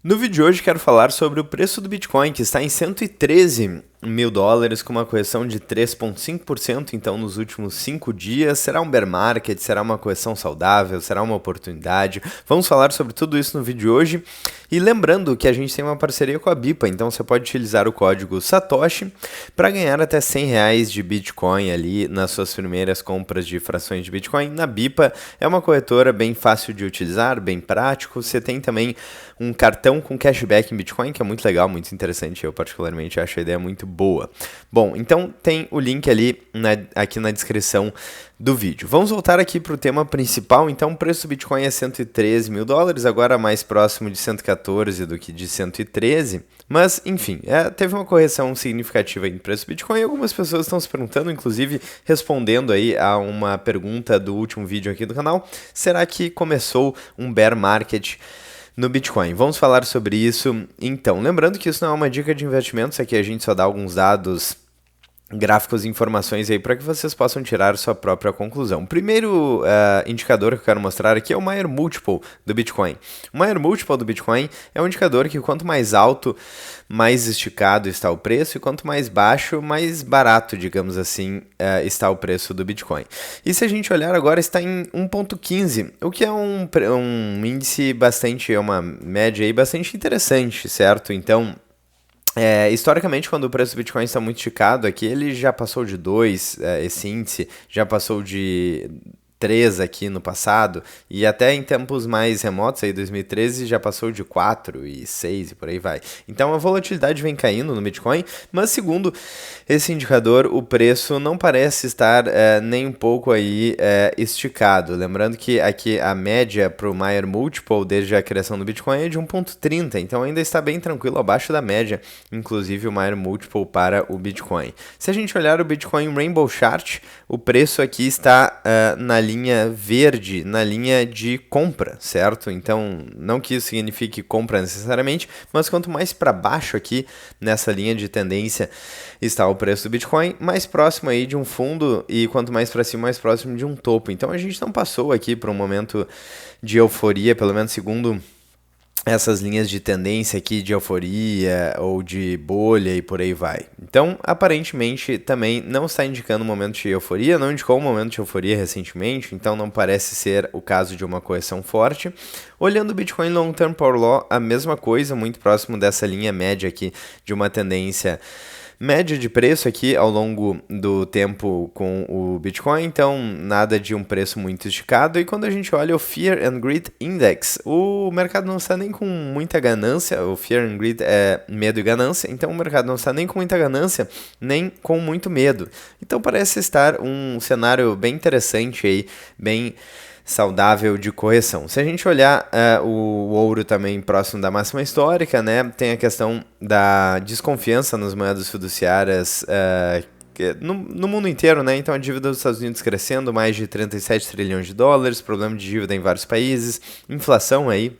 No vídeo de hoje quero falar sobre o preço do Bitcoin, que está em US$ 113.000, com uma correção de 3,5%, então nos últimos 5 dias. Será um bear market? Será uma correção saudável? Será uma oportunidade? Vamos falar sobre tudo isso no vídeo de hoje. E lembrando que a gente tem uma parceria com a BIPA, então você pode utilizar o código SATOSHI para ganhar até R$ 100 de Bitcoin ali nas suas primeiras compras de frações de Bitcoin. Na BIPA é uma corretora bem fácil de utilizar, bem prático. Você tem também um cartão com cashback em Bitcoin, que é muito legal, muito interessante. Eu particularmente acho a ideia muito boa. Bom, então tem o link ali aqui na descrição do vídeo. Vamos voltar aqui para o tema principal. Então, o preço do Bitcoin é US$ 113.000, agora mais próximo de 114 do que de 113. Mas, enfim, teve uma correção significativa aí no preço do Bitcoin e algumas pessoas estão se perguntando, inclusive respondendo aí a uma pergunta do último vídeo aqui do canal: será que começou um bear market no Bitcoin? Vamos falar sobre isso. Então, lembrando que isso não é uma dica de investimentos, aqui a gente só dá alguns dados, gráficos e informações aí para que vocês possam tirar sua própria conclusão. O primeiro indicador que eu quero mostrar aqui é o Maier Multiple do Bitcoin. O Maier Multiple do Bitcoin é um indicador que quanto mais alto, mais esticado está o preço, e quanto mais baixo, mais barato, digamos assim, está o preço do Bitcoin. E se a gente olhar agora, está em 1,15, o que é um índice bastante, é uma média aí bastante interessante, certo? Então, historicamente, quando o preço do Bitcoin está muito esticado aqui, ele já passou de 2, esse índice já passou de 3 aqui no passado, e até em tempos mais remotos, aí 2013, já passou de 4 e 6 e por aí vai. Então a volatilidade vem caindo no Bitcoin, mas segundo esse indicador, o preço não parece estar nem um pouco aí esticado. Lembrando que aqui a média para o Maier Multiple desde a criação do Bitcoin é de 1,30, então ainda está bem tranquilo, abaixo da média, inclusive o Maier Multiple para o Bitcoin. Se a gente olhar o Bitcoin Rainbow Chart, o preço aqui está na linha verde, na linha de compra, certo? Então, não que isso signifique compra necessariamente, mas quanto mais para baixo aqui nessa linha de tendência está o preço do Bitcoin, mais próximo aí de um fundo, e quanto mais para cima, mais próximo de um topo. Então, a gente não passou aqui por um momento de euforia, pelo menos segundo essas linhas de tendência aqui de euforia ou de bolha e por aí vai. Então, aparentemente, também não está indicando um momento de euforia, não indicou um momento de euforia recentemente, então não parece ser o caso de uma correção forte. Olhando o Bitcoin Long Term Power Law, a mesma coisa, muito próximo dessa linha média aqui de uma tendência média de preço aqui ao longo do tempo com o Bitcoin, então nada de um preço muito esticado. E quando a gente olha o Fear and Greed Index, o mercado não está nem com muita ganância. O Fear and Greed é medo e ganância, então o mercado não está nem com muita ganância, nem com muito medo. Então parece estar um cenário bem interessante aí, bem saudável de correção. Se a gente olhar o ouro também próximo da máxima histórica, né, tem a questão da desconfiança nas moedas fiduciárias no mundo inteiro, né? Então a dívida dos Estados Unidos crescendo, mais de 37 trilhões de dólares, problema de dívida em vários países, inflação aí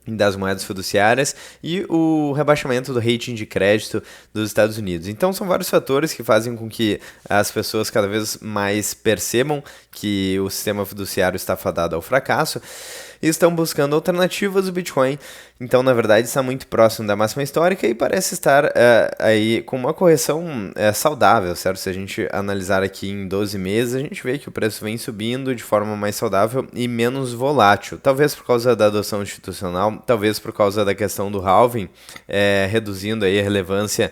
das moedas fiduciárias e o rebaixamento do rating de crédito dos Estados Unidos. Então são vários fatores que fazem com que as pessoas cada vez mais percebam que o sistema fiduciário está fadado ao fracasso e estão buscando alternativas. O Bitcoin, então, na verdade, está muito próximo da máxima histórica e parece estar aí com uma correção saudável, certo? Se a gente analisar aqui em 12 meses, a gente vê que o preço vem subindo de forma mais saudável e menos volátil. Talvez por causa da adoção institucional, talvez por causa da questão do halving, reduzindo aí a relevância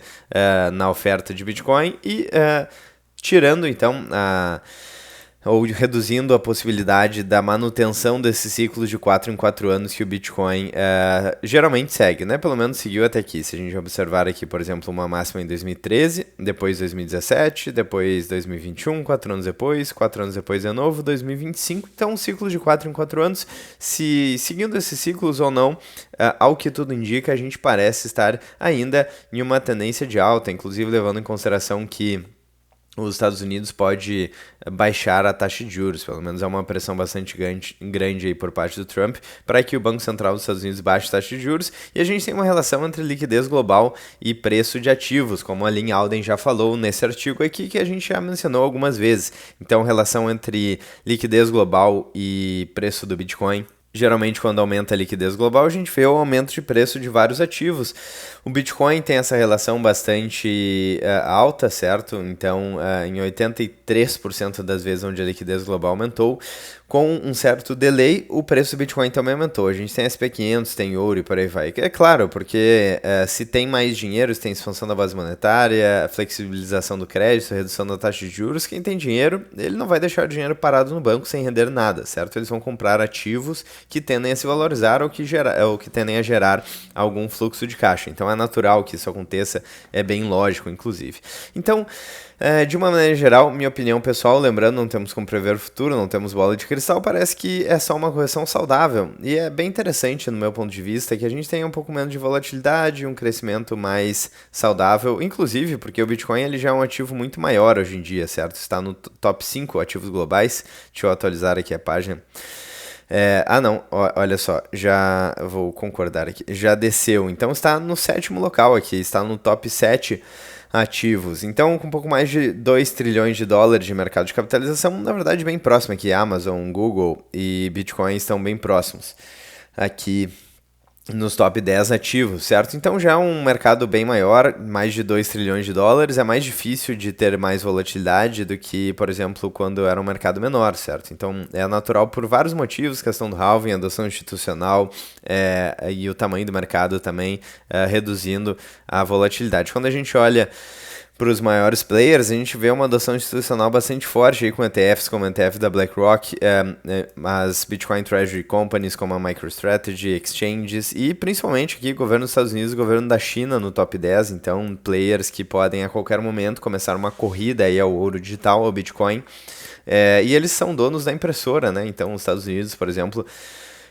na oferta de Bitcoin e tirando, então, ou reduzindo a possibilidade da manutenção desses ciclos de 4 em 4 anos que o Bitcoin geralmente segue, né? Pelo menos seguiu até aqui. Se a gente observar aqui, por exemplo, uma máxima em 2013, depois 2017, depois 2021, 4 anos depois de novo, 2025. Então, um ciclo de 4 em 4 anos. Se seguindo esses ciclos ou não, ao que tudo indica, a gente parece estar ainda em uma tendência de alta, inclusive levando em consideração que os Estados Unidos pode baixar a taxa de juros, pelo menos é uma pressão bastante grande aí por parte do Trump para que o Banco Central dos Estados Unidos baixe a taxa de juros, e a gente tem uma relação entre liquidez global e preço de ativos, como a Lynn Alden já falou nesse artigo aqui, que a gente já mencionou algumas vezes. Então, relação entre liquidez global e preço do Bitcoin Geralmente, quando aumenta a liquidez global, a gente vê o aumento de preço de vários ativos. O Bitcoin tem essa relação bastante alta, certo? Então, em 83% das vezes onde a liquidez global aumentou, com um certo delay, o preço do Bitcoin também aumentou. A gente tem SP500, tem ouro e por aí vai. É claro, porque se tem mais dinheiro, se tem expansão da base monetária, flexibilização do crédito, redução da taxa de juros, quem tem dinheiro, ele não vai deixar o dinheiro parado no banco sem render nada, certo? Eles vão comprar ativos que tendem a se valorizar ou que tendem a gerar algum fluxo de caixa. Então é natural que isso aconteça, é bem lógico, inclusive. Então, de uma maneira geral, minha opinião pessoal, lembrando, não temos como prever o futuro, não temos bola de cristal, parece que é só uma correção saudável. E é bem interessante, no meu ponto de vista, que a gente tenha um pouco menos de volatilidade, um crescimento mais saudável, inclusive porque o Bitcoin ele já é um ativo muito maior hoje em dia, certo? Está no top 5 ativos globais. Deixa eu atualizar aqui a página. Não, olha só, já vou concordar aqui, já desceu, então está no 7º local aqui, está no top 7 ativos, então com um pouco mais de 2 trilhões de dólares de mercado de capitalização, na verdade bem próximo aqui, Amazon, Google e Bitcoin estão bem próximos aqui nos top 10 ativos, certo? Então já é um mercado bem maior, mais de 2 trilhões de dólares, é mais difícil de ter mais volatilidade do que, por exemplo, quando era um mercado menor, certo? Então é natural por vários motivos, questão do halving, adoção institucional e o tamanho do mercado também reduzindo a volatilidade. Quando a gente olha para os maiores players, a gente vê uma adoção institucional bastante forte aí com ETFs como o ETF da BlackRock, as Bitcoin Treasury Companies como a MicroStrategy, exchanges e principalmente aqui o governo dos Estados Unidos e o governo da China no top 10, então players que podem a qualquer momento começar uma corrida aí ao ouro digital, ao Bitcoin, e eles são donos da impressora, né? Então os Estados Unidos, por exemplo,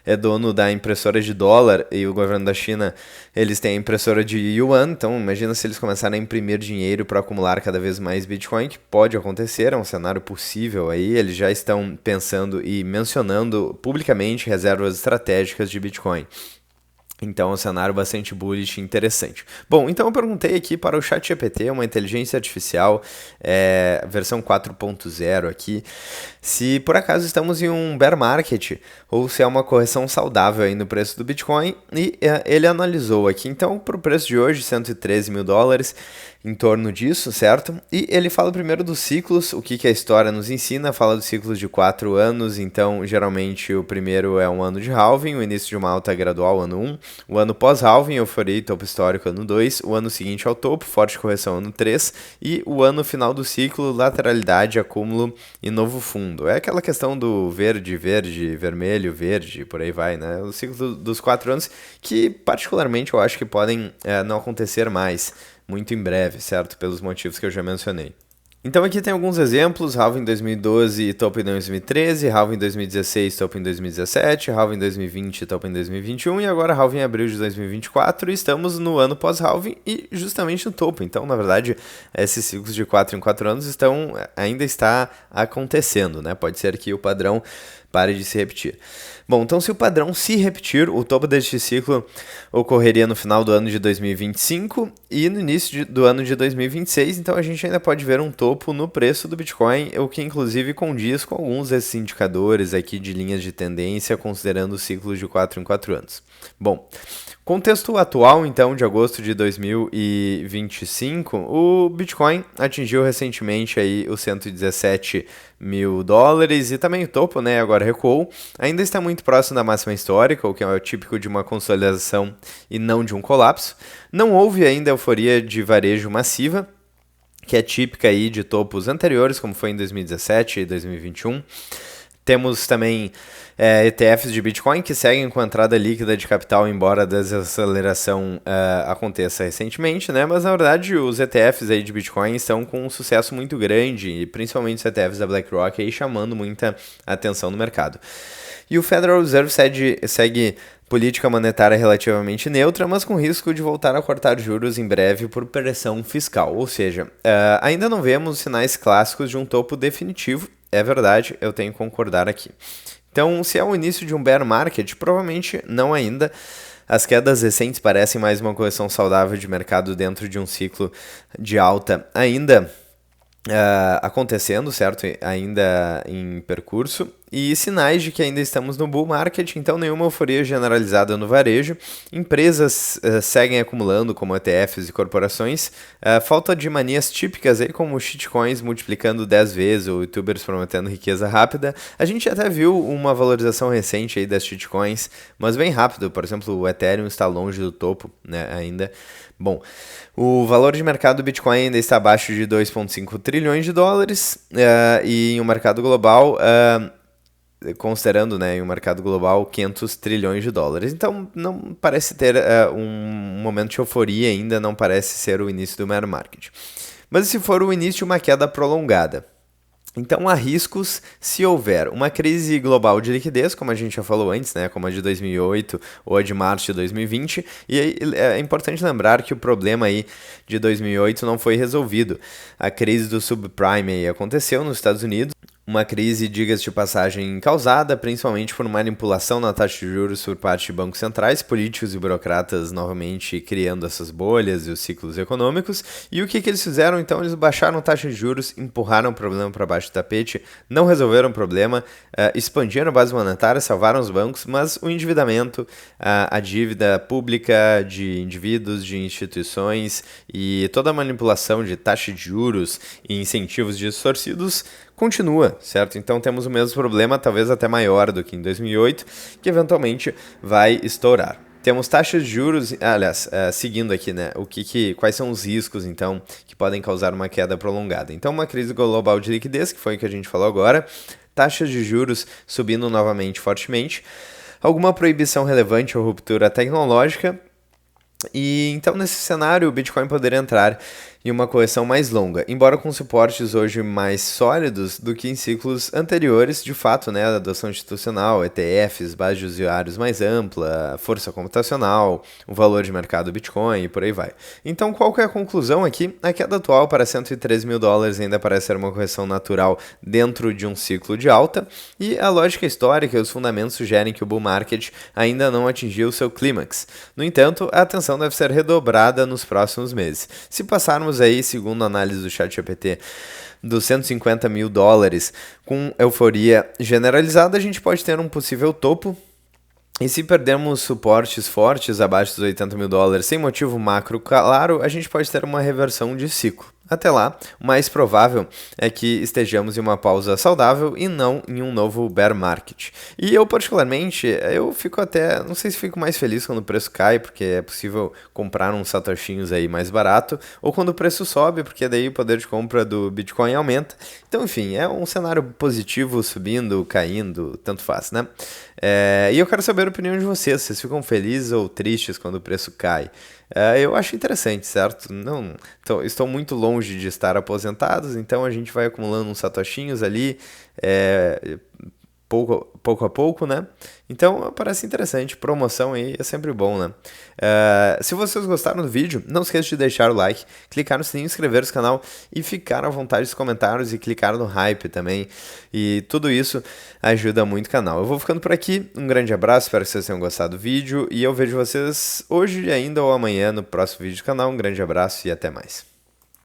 é dono da impressora de dólar e o governo da China, eles têm a impressora de yuan, então imagina se eles começarem a imprimir dinheiro para acumular cada vez mais Bitcoin, que pode acontecer, é um cenário possível aí, eles já estão pensando e mencionando publicamente reservas estratégicas de Bitcoin. Então é um cenário bastante bullish e interessante. Bom, então eu perguntei aqui para o ChatGPT, uma inteligência artificial, versão 4.0 aqui, se por acaso estamos em um bear market ou se é uma correção saudável aí no preço do Bitcoin, e ele analisou aqui, então, para o preço de hoje, 113 mil dólares, em torno disso, certo? E ele fala primeiro dos ciclos, o que a história nos ensina, fala dos ciclos de 4 anos, então geralmente o primeiro é um ano de halving, o início de uma alta gradual, ano 1, o ano pós-halving, euforia e topo histórico, ano 2, o ano seguinte ao topo, forte correção, ano 3, e o ano final do ciclo, lateralidade, acúmulo e novo fundo. É aquela questão do verde, verde, vermelho, verde, por aí vai, né? O ciclo dos 4 anos que particularmente eu acho que podem não acontecer mais muito em breve, certo? Pelos motivos que eu já mencionei. Então aqui tem alguns exemplos, halving em 2012, topo em 2013, halving em 2016, topo em 2017, halving em 2020, topo em 2021 e agora halving em abril de 2024 e estamos no ano pós-halving e justamente no topo. Então, na verdade, esses ciclos de 4 em 4 anos ainda está acontecendo, né? Pode ser que o padrão pare de se repetir. Bom, então se o padrão se repetir, o topo deste ciclo ocorreria no final do ano de 2025 e no início do ano de 2026, então a gente ainda pode ver um topo no preço do Bitcoin, o que inclusive condiz com alguns desses indicadores aqui de linhas de tendência, considerando os ciclos de 4 em 4 anos. Bom, contexto atual, então, de agosto de 2025, o Bitcoin atingiu recentemente aí os 117 mil dólares e também o topo, né, agora recuou. Ainda está muito próximo da máxima histórica, o que é típico de uma consolidação e não de um colapso. Não houve ainda euforia de varejo massiva, que é típica aí de topos anteriores, como foi em 2017 e 2021. Temos também ETFs de Bitcoin que seguem com a entrada líquida de capital, embora a desaceleração aconteça recentemente, né? Mas na verdade os ETFs aí de Bitcoin estão com um sucesso muito grande, e principalmente os ETFs da BlackRock aí chamando muita atenção no mercado. E o Federal Reserve segue política monetária relativamente neutra, mas com risco de voltar a cortar juros em breve por pressão fiscal. Ou seja, ainda não vemos sinais clássicos de um topo definitivo. É verdade, eu tenho que concordar aqui. Então, se é o início de um bear market, provavelmente não ainda. As quedas recentes parecem mais uma correção saudável de mercado dentro de um ciclo de alta ainda acontecendo, certo? Ainda em percurso. e sinais de que ainda estamos no bull market, então nenhuma euforia generalizada no varejo. Empresas seguem acumulando como ETFs e corporações. Falta de manias típicas aí como shitcoins multiplicando 10 vezes ou youtubers prometendo riqueza rápida. A gente até viu uma valorização recente aí das shitcoins, mas bem rápido. Por exemplo, o Ethereum está longe do topo, né, ainda. Bom, o valor de mercado do Bitcoin ainda está abaixo de 2,5 trilhões de dólares e em um mercado global, considerando, né, em um mercado global 500 trilhões de dólares. Então não parece ter um momento de euforia ainda, não parece ser o início do bear market. Mas e se for o início de uma queda prolongada? Então há riscos se houver uma crise global de liquidez, como a gente já falou antes, né, como a de 2008 ou a de março de 2020, e aí é importante lembrar que o problema aí de 2008 não foi resolvido. A crise do subprime aí aconteceu nos Estados Unidos, uma crise, diga-se de passagem, causada principalmente por manipulação na taxa de juros por parte de bancos centrais, políticos e burocratas novamente criando essas bolhas e os ciclos econômicos. E o que eles fizeram? Então eles baixaram a taxa de juros, empurraram o problema para baixo do tapete, não resolveram o problema, expandiram a base monetária, salvaram os bancos, mas o endividamento, a dívida pública de indivíduos, de instituições e toda a manipulação de taxa de juros e incentivos distorcidos continua, certo? Então temos o mesmo problema, talvez até maior do que em 2008, que eventualmente vai estourar. Temos taxas de juros, aliás, seguindo aqui, né, quais são os riscos, então, que podem causar uma queda prolongada. Então, uma crise global de liquidez, que foi o que a gente falou agora, taxas de juros subindo novamente fortemente, alguma proibição relevante ou ruptura tecnológica. E então nesse cenário o Bitcoin poderia entrar em uma correção mais longa, embora com suportes hoje mais sólidos do que em ciclos anteriores, de fato, né, a adoção institucional, ETFs, base de usuários mais ampla, força computacional, o valor de mercado do Bitcoin e por aí vai. Então qual que é a conclusão aqui? A queda atual para 113 mil dólares ainda parece ser uma correção natural dentro de um ciclo de alta, e a lógica histórica e os fundamentos sugerem que o bull market ainda não atingiu seu clímax. No entanto, a atenção deve ser redobrada nos próximos meses. Se passarmos aí, segundo a análise do ChatGPT, dos 150 mil dólares com euforia generalizada, a gente pode ter um possível topo. E se perdermos suportes fortes abaixo dos 80 mil dólares sem motivo macro claro, a gente pode ter uma reversão de ciclo. Até lá, o mais provável é que estejamos em uma pausa saudável e não em um novo bear market. E eu, particularmente, eu fico até, não sei se fico mais feliz quando o preço cai, porque é possível comprar uns satoshinhos aí mais barato, ou quando o preço sobe, porque daí o poder de compra do Bitcoin aumenta. Então, enfim, é um cenário positivo, subindo, caindo, tanto faz, né? E eu quero saber a opinião de vocês. Vocês ficam felizes ou tristes quando o preço cai? Eu acho interessante, certo? Não, estou muito longe de estar aposentados, então a gente vai acumulando uns satoshinhos ali, pouco a pouco, né? Então parece interessante, promoção aí é sempre bom, né? Se vocês gostaram do vídeo, não esqueça de deixar o like, clicar no sininho, inscrever no canal e ficar à vontade nos comentários e clicar no hype também. E tudo isso ajuda muito o canal. Eu vou ficando por aqui, um grande abraço, espero que vocês tenham gostado do vídeo e eu vejo vocês hoje ainda ou amanhã no próximo vídeo do canal. Um grande abraço e até mais.